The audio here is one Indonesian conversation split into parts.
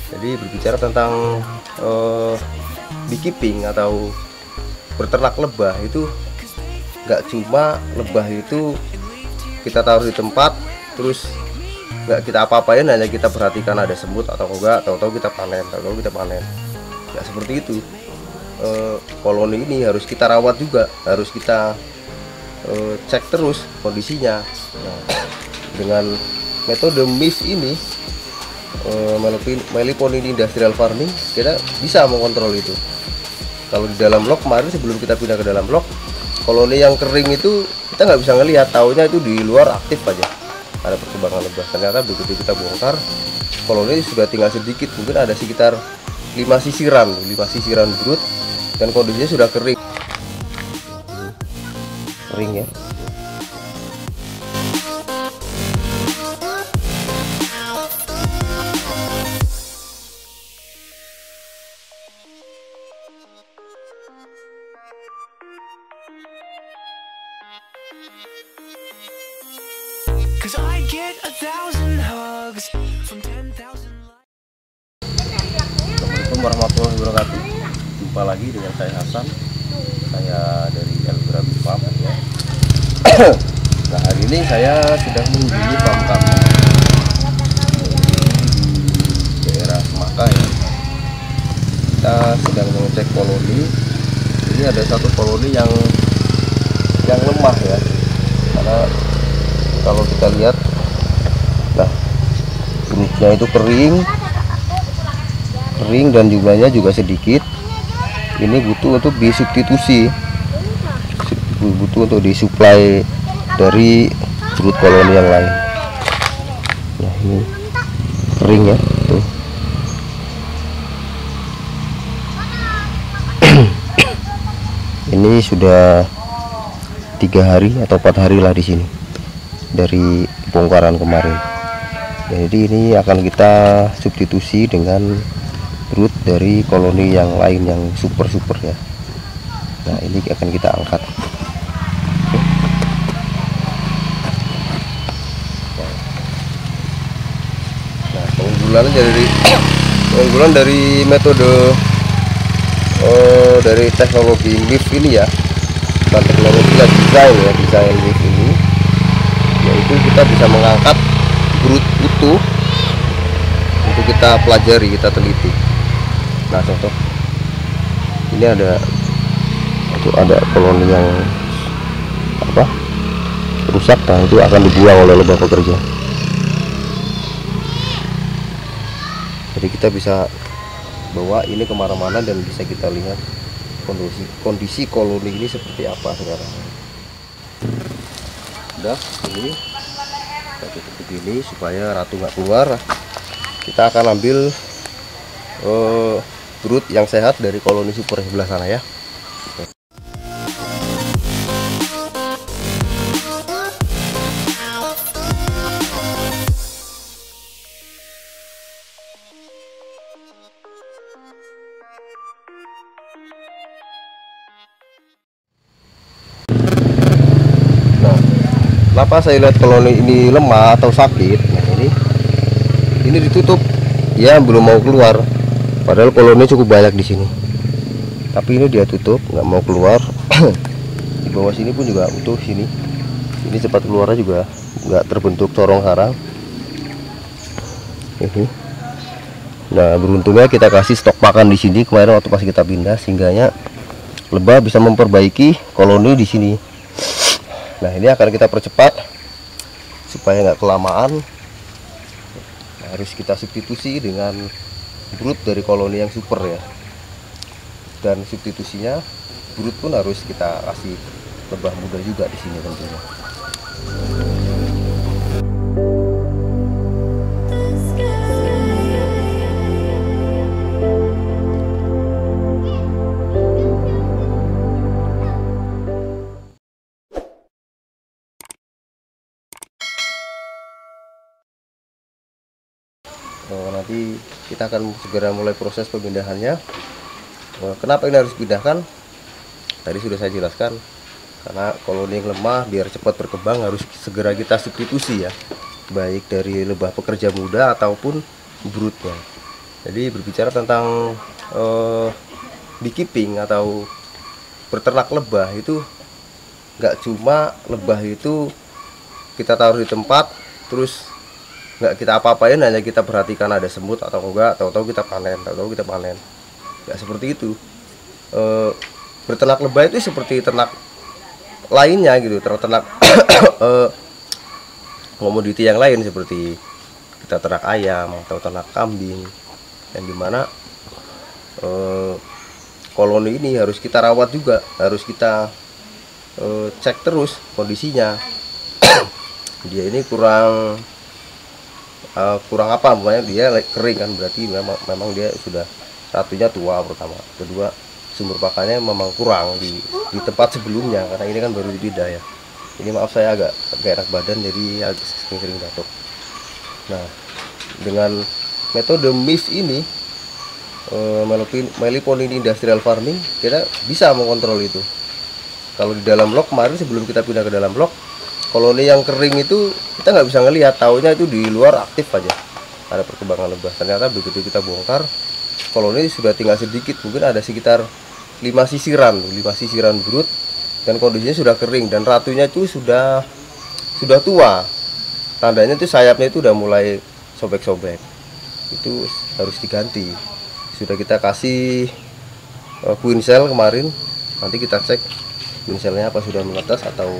Jadi berbicara tentang beekeeping atau berternak lebah itu nggak cuma lebah itu kita taruh di tempat terus nggak kita apa-apain, hanya kita perhatikan ada semut atau enggak, tahu-tahu kita panen, nggak seperti itu. Koloni ini harus kita rawat juga, harus kita cek terus kondisinya. Nah, dengan metode MIF ini, Meliponidae Industrial Farming, kita bisa mengontrol itu. Kalau di dalam blok kemarin sebelum kita pindah ke dalam blok, koloni yang kering itu kita nggak bisa ngelihat, taunya itu di luar aktif aja ada perkembangan lebah. Ternyata begitu kita bongkar, koloni sudah tinggal sedikit, mungkin ada sekitar 5 sisiran brood dan kondisinya sudah kering ya. Assalamualaikum warahmatullahi wabarakatuh. Jumpa lagi dengan saya Hasan. Saya dari Elbrabi Farm ya. Nah, hari ini saya sedang mengunjungi farm kami di daerah Semaka ya. Kita sedang mengecek koloni. Ini ada satu koloni yang lemah ya. Karena kalau kita lihat, nah, broodnya itu kering dan jumlahnya juga sedikit. Ini butuh untuk disubstitusi, butuh untuk disuplai dari brood koloni yang lain. Nah, ini kering ya tuh. Ini sudah 3 hari atau 4 hari lah di sini dari bongkaran kemarin. Jadi ini akan kita substitusi dengan brood dari koloni yang lain yang super ya. Nah, ini akan kita angkat. Nah, keunggulan dari metode dari teknologi MIF ini ya, bukan teknologi ya, desain MIF ini, yaitu kita bisa mengangkat brood utuh untuk kita pelajari, kita teliti. Nah, contoh ini ada koloni yang rusak, nah itu akan dibuang oleh lebah pekerja. Jadi kita bisa bawa ini kemana-mana dan bisa kita lihat kondisi koloni ini seperti apa sekarang. Udah, ini kita tutup ini supaya ratu nggak keluar. Kita akan ambil brood yang sehat dari koloni super sebelah sana ya. Nah, kenapa saya lihat koloni ini lemah atau sakit? Nah, ini ditutup, ya belum mau keluar. Padahal koloni cukup banyak di sini, tapi ini dia tutup, nggak mau keluar. Di bawah sini pun juga utuh, ini cepat keluarnya juga nggak terbentuk corong karang. Ini. Nah, beruntungnya kita kasih stok pakan di sini kemarin waktu pas kita pindah, sehingganya lebah bisa memperbaiki koloni di sini. Nah, ini akan kita percepat supaya nggak kelamaan. Nah, harus kita substitusi dengan brood dari koloni yang super ya, dan substitusinya brood pun harus kita kasih lebah muda juga di sini tentunya. Nanti kita akan segera mulai proses pemindahannya. Kenapa ini harus dipindahkan? Tadi sudah saya jelaskan, karena koloni yang lemah biar cepat berkembang harus segera kita substitusi ya, baik dari lebah pekerja muda ataupun broodnya. Jadi berbicara tentang beekeeping atau berternak lebah itu nggak cuma lebah itu kita taruh di tempat terus nggak kita apa-apain, hanya kita perhatikan ada semut atau enggak, tahu-tahu kita panen, nggak seperti itu. Berternak lebah itu seperti ternak lainnya gitu, ternak komoditi yang lain seperti kita ternak ayam atau ternak kambing, yang dimana koloni ini harus kita rawat juga, harus kita cek terus kondisinya. Dia ini kurang apa, makanya dia kering kan, berarti memang dia sudah, ratunya tua pertama, kedua sumber pakannya memang kurang di tempat sebelumnya, karena ini kan baru dipindah ya. Ini maaf saya agak enak badan jadi agak sering batuk. Nah, dengan metode MIF ini, Meliponidae Industrial Farming, kita bisa mengontrol itu. Kalau di dalam blok kemarin sebelum kita pindah ke dalam blok, koloni yang kering itu kita nggak bisa ngelihat, taunya itu di luar aktif aja ada perkembangan lebah. Ternyata begitu kita bongkar, koloni sudah tinggal sedikit, mungkin ada sekitar 5 sisiran brut, dan kondisinya sudah kering, dan ratunya itu sudah tua. Tandanya itu sayapnya itu udah mulai sobek-sobek, itu harus diganti. Sudah kita kasih queen cell kemarin, nanti kita cek queen cellnya apa sudah menetas atau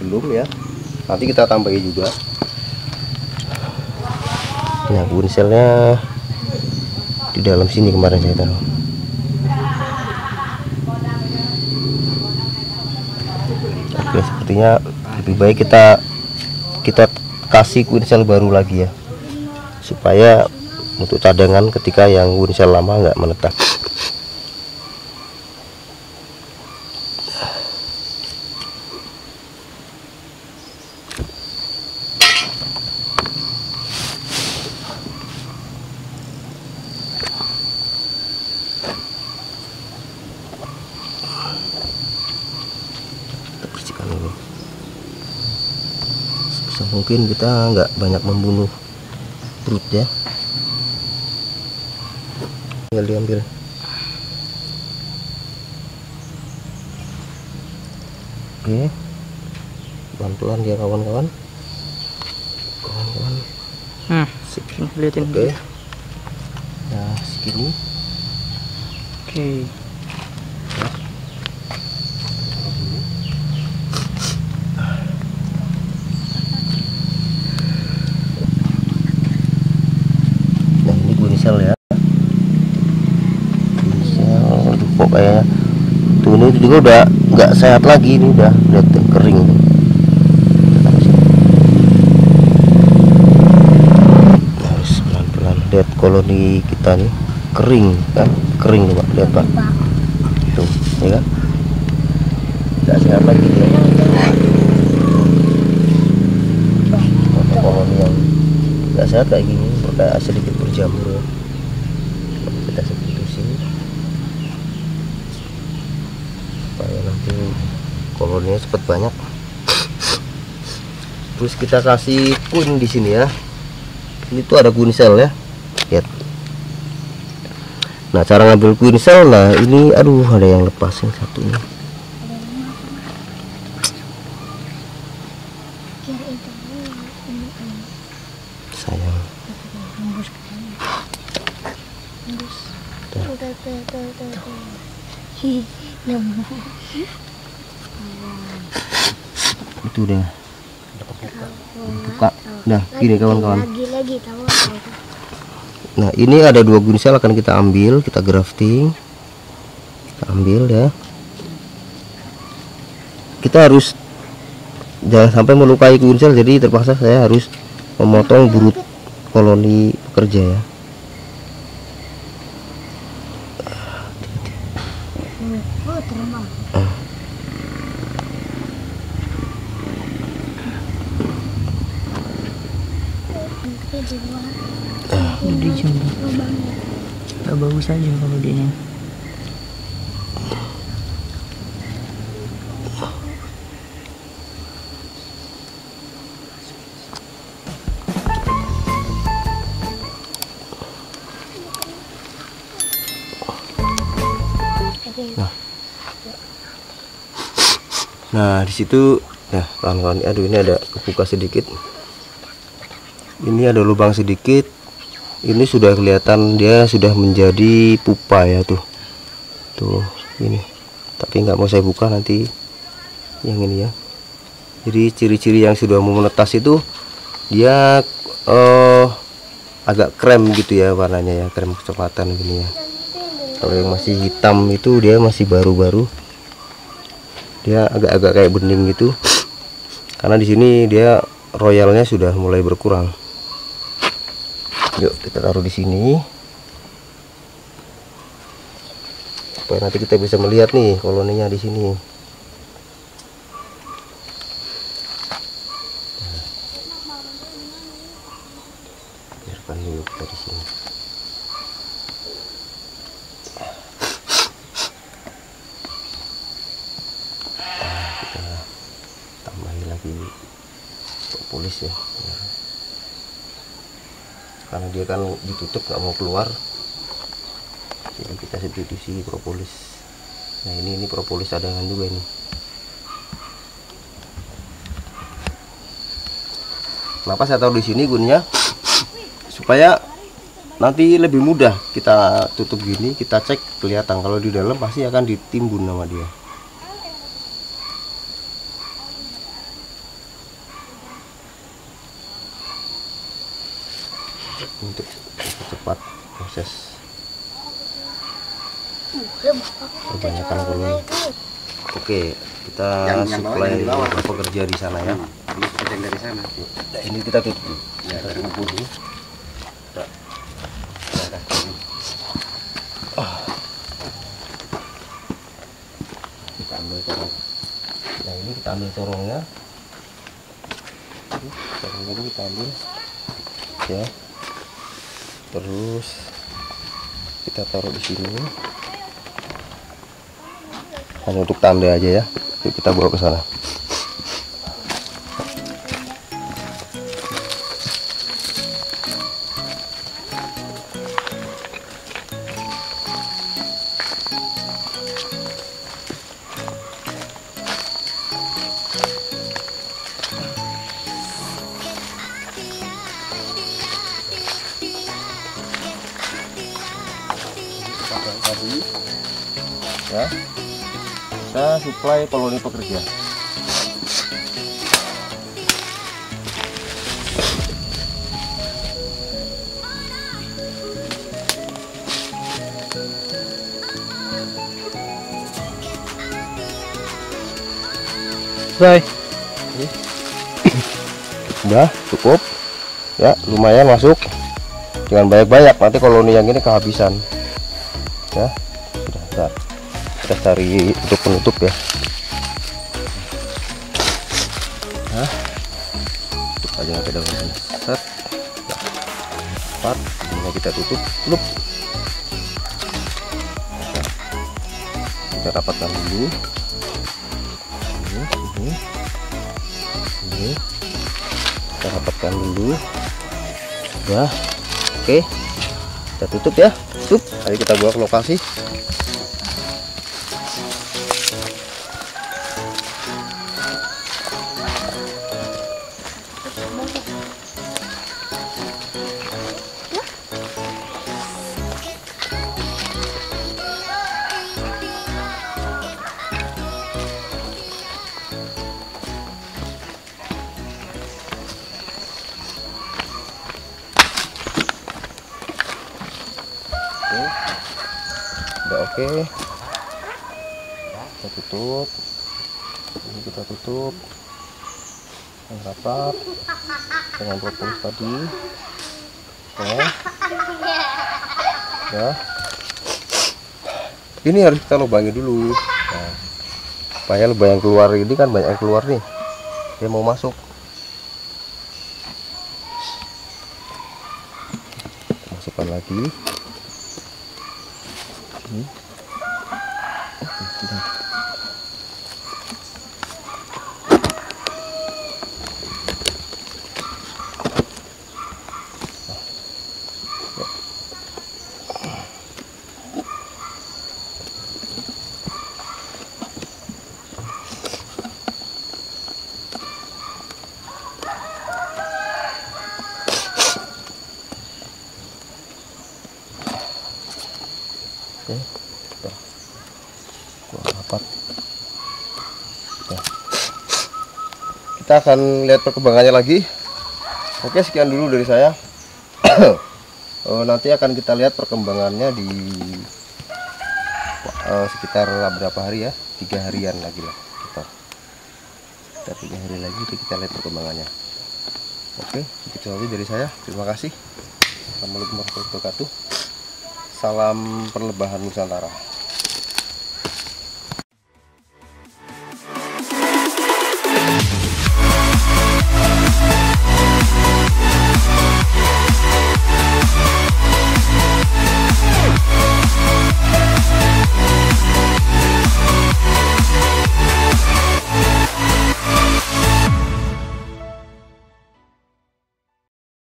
belum ya, nanti kita tambahin juga. Nah, queen cellnya di dalam sini kemarin saya taruh. Oke, sepertinya lebih baik kita kasih queen cell baru lagi ya, supaya untuk cadangan ketika yang queen cell lama nggak menetas. Mungkin kita nggak banyak membunuh brut ya, tinggal diambil. Oke, pelan-pelan ya kawan-kawan. Lihatin. Oke, nah segini. Oke. Ya, misal pokoknya tuh, ini juga udah nggak sehat lagi, ini udah kering. Harus pelan-pelan, lihat koloni kita nih kering kan, kering nih Pak, lihat Pak, tuh ya kan, nggak sehat lagi dia. Koloni yang nggak sehat kayak gini, kayak sedikit berjamur ya. Kita putusin supaya nanti koloninya cepat banyak. Terus kita kasih queen di sini ya. Ini tuh ada queen cell ya, lihat. Nah, cara ngambil queen cell, nah ini aduh ada yang lepas yang satu ini. Sayang. Itu udah buka. Nah, gini kawan-kawan. Nah, ini ada 2 queen cell akan kita ambil, kita grafting. Kita ambil ya. Kita harus jangan sampai melukai queen cell, jadi terpaksa saya harus memotong brut koloni pekerja ya. Di jam nggak bagus aja kalau dia. Nah di situ, nah kawan-kawan, aduh ini ada kebuka sedikit, ini ada lubang sedikit, ini sudah kelihatan dia sudah menjadi pupa ya, tuh ini, tapi nggak mau saya buka nanti yang ini ya. Jadi ciri-ciri yang sudah mau menetas itu dia agak krem gitu ya warnanya ya, krem kecoklatan gini ya. Kalau yang masih hitam itu dia masih baru-baru, dia agak-agak kayak bening gitu, karena di sini dia royalnya sudah mulai berkurang. Yuk kita taruh di sini supaya nanti kita bisa melihat nih koloninya di sini. Biarkan dulu kita di sini. Lagi propolis ya, karena dia kan ditutup nggak mau keluar, jadi kita substitusi propolis. Nah ini propolis cadangan juga ini. Kenapa saya taruh di sini gunanya supaya nanti lebih mudah kita tutup gini, kita cek kelihatan. Kalau di dalam pasti akan ditimbun sama dia. Untuk cepat proses kebanyakan koloni. Oke, kita supply pekerja di sana ya. Ini dari sana. Nah, ini kita tutup. Ya, Kita tutup dulu. Kita ambil corong. Nah ini kita ambil corongnya. Corong dulu kita ambil ya. Terus kita taruh di sini, hanya untuk tanda aja ya. Yuk kita bawa ke sana. Tadi ya kita supply koloni pekerja. Bye. Udah cukup ya, lumayan masuk, jangan banyak-banyak nanti koloni yang ini kehabisan ya. Sudah, kita cari untuk penutup ya. Nah, tutup aja pakai daun set. Empat, ini kita tutup, lup. Nah, kita rapatkan dulu. Ini kita rapatkan dulu. Udah, oke, kita tutup ya. Tutup. Ayo kita bawa ke lokasi. Udah oke. Kita tutup. Ini kita tutup yang rapat dengan propolis tadi. Ya. Ini harus kita lubangi dulu. Nah, supaya lubang yang keluar ini kan banyak yang keluar nih. Dia mau masuk. Masukkan lagi. Oke, tuh. Kurang rapat. Oke. Kita akan lihat perkembangannya lagi. Oke, sekian dulu dari saya. Nanti akan kita lihat perkembangannya di sekitar berapa hari ya, 3 harian lagi lah kita 3 hari lagi kita lihat perkembangannya. Oke, itu aja dari saya. Terima kasih. Assalamualaikum warahmatullahi wabarakatuh. Salam perlebahan Nusantara.